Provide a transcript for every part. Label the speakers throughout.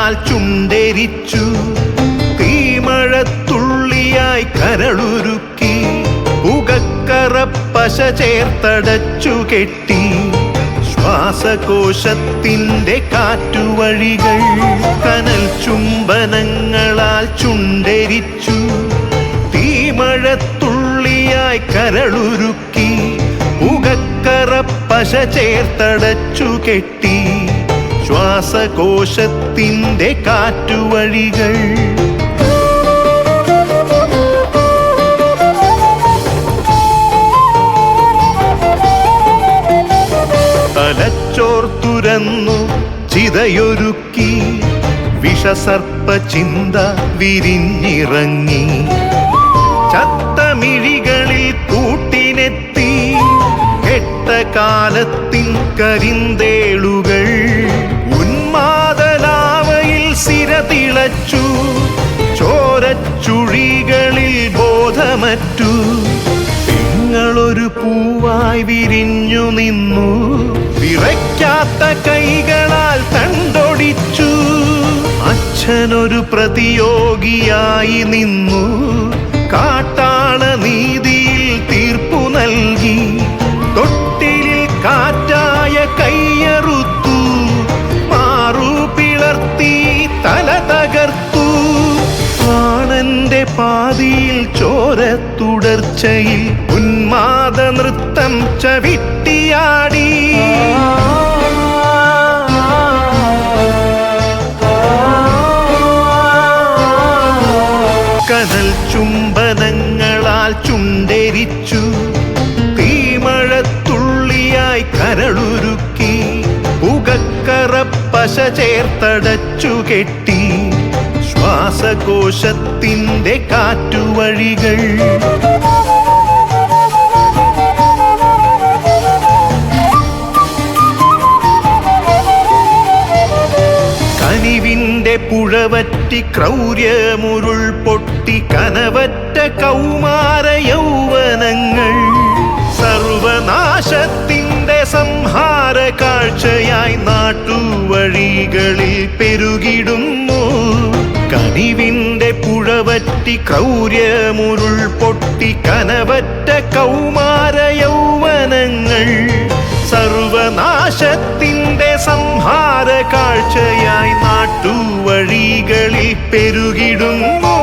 Speaker 1: ചുംബനങ്ങളാൽ ചുണ്ടെരിച്ചു, തീമഴത്തുള്ളിയായി കരളുരുക്കി, പുകക്കറപ്പശ ചേർത്തടച്ചു കെട്ടി, ശ്വാസകോശത്തിൻ്റെ കാറ്റുവഴികൾ. കനൽ ചുംബനങ്ങളാൽ ചുണ്ടെരിച്ചു, തീമഴത്തുള്ളിയായി കരളുരുക്കി, പുകക്കറപ്പശ ചേർത്തടച്ചു കെട്ടി, ശ്വാസകോശത്തിൻ്റെ കാറ്റുവഴികൾ. തലച്ചോർ തുരന്നു ചിതയൊരുക്കി, വിഷസർപ്പ ചിന്ത വിരിഞ്ഞിറങ്ങി, ചത്തമിഴികളിൽ കൂട്ടിനെത്തി, കെട്ട കാലത്തിൻ കരിന്തേളുകൾ. ഉന്മാദലാവയിൽ സിരതിളച്ചു, ചോരച്ചുഴികളിൽ ബോധമറ്റു, നിങ്ങളൊരു പൂവായി വിരിഞ്ഞു നിന്നു, വിറയ്ക്കാത്ത കൈകളാൽ തണ്ടൊടിച്ചു. അച്ഛനൊരു പ്രതിയോഗിയായി നിന്നു, കാട്ടാള നീതിയിൽ തീർപ്പു നൽകി, തൊട്ടിലിൽ കാറ്റായ കയ്യറുത്തു, മാറു പിളർത്തി തല തകർത്തു. പ്രാണന്റെ പാതിയിൽ ചോരത്തുടർച്ചയിൽ ഉന്മാദ നൃത്തം ചവിട്ടിയാടി. കനൽ ചുംബനങ്ങളാൽ ചുണ്ടെരിച്ചു, തീമഴത്തുള്ളിയായി കരളുരുക്കി, പുകക്കറപ്പശ ചേർത്തടച്ചു കെട്ടി, ശ്വാസകോശത്തിൻ്റെ കാറ്റുവഴികൾ. കനിവിൻ്റെ പുഴവറ്റി ക്രൗര്യമുരുൾ പൊട്ടി, കനവറ്റ കൗമാര യൗവനങ്ങൾ, സർവനാശത്തിൻ്റെ സംഹാര കാഴ്ചയായി നാട്ടുവഴികളിൽ പെരുകിടുന്നു. കനിവിൻ്റെ പുഴവറ്റി ക്രൗര്യമുരുൾ പൊട്ടി, കനവറ്റ കൗമാര യൗവനങ്ങൾ, സർവനാശത്തിൻ്റെ സംഹാര കാഴ്ചയായി നാട്ടുവഴികളിൽ പെരുകിടുന്നു.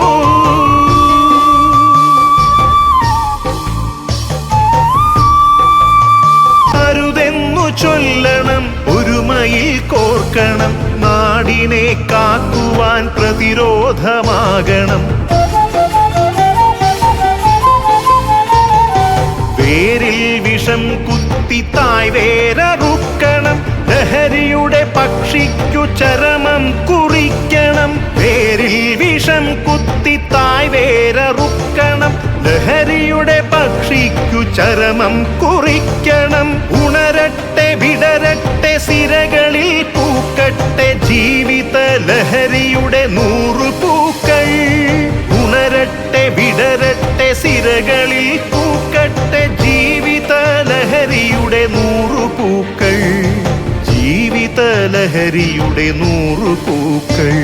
Speaker 1: അരുതെന്നു ചൊല്ലണം, ഒരുമയിൽ കോർക്കണം, നാടിനെ കാക്കുവാൻ പ്രതിരോധമാകണം. വേരിൽ വിഷം കുത്തി തായ് വേരറുക്കണം, ലഹരിയുടെ പക്ഷിക്കു ചരമം കുറിക്കണം. വേരിൽ വിഷം കുത്തി തായ് വേരറുക്കണം, ലഹരിയുടെ പക്ഷിക്കു ചരമം കുറിക്കണം. ഉണരട്ടെ വിടരട്ടെ സിരകളിൽ പൂക്കട്ടെ, ജീവിത ലഹരിയുടെ 100 പൂക്കൾ. ഉണരട്ടെ വിടരട്ടെ സിരകളിൽ പൂക്കട്ടെ, ജീവിത ലഹരിയുടെ 100 പൂക്കൾ. ജീവിത ലഹരിയുടെ 100 പൂക്കൾ.